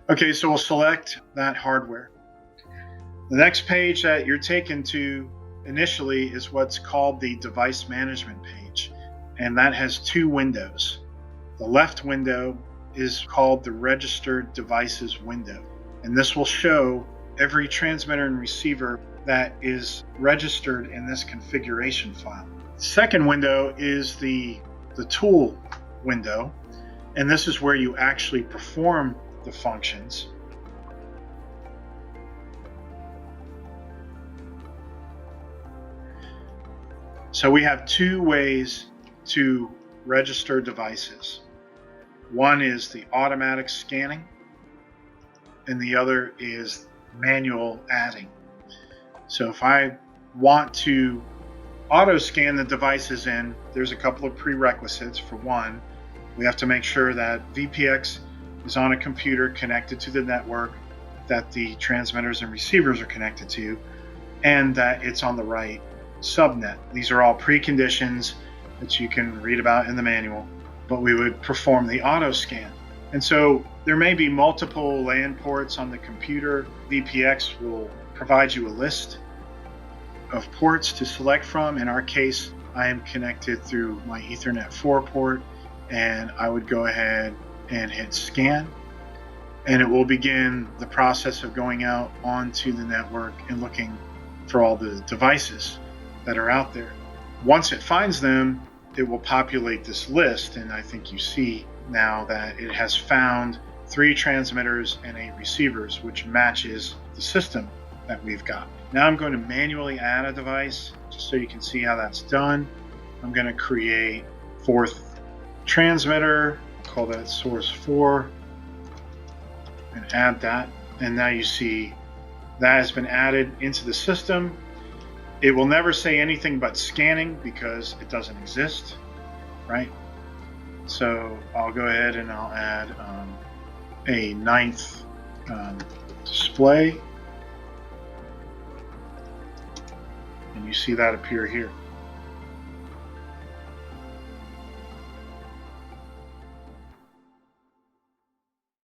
Okay, so we'll select that hardware. The next page that you're taken to initially is what's called the device management page, and that has two windows. The left window is called the registered devices window, and this will show every transmitter and receiver that is registered in this configuration file. The second window is the tool window, and this is where you actually perform the functions. So we have two ways to register devices. One is the automatic scanning, and the other is manual adding. So if I want to auto scan the devices in, there's a couple of prerequisites. For one, we have to make sure that VPX is on a computer connected to the network that the transmitters and receivers are connected to, and that it's on the right subnet. These are all preconditions that you can read about in the manual, but we would perform the auto scan. And so there may be multiple LAN ports on the computer. VPX will provide you a list of ports to select from. In our case, I am connected through my Ethernet 4 port, and I would go ahead and hit scan, and it will begin the process of going out onto the network and looking for all the devices that are out there. Once it finds them, it will populate this list, and I think you see now that it has found 3 transmitters and 8 receivers, which matches the system that we've got. Now I'm going to manually add a device, just so you can see how that's done. I'm going to create 4th transmitter, I'll call that source 4, and add that. And now you see that has been added into the system. It will never say anything but scanning because it doesn't exist, right? So I'll go ahead and I'll add a 9th display, and you see that appear here.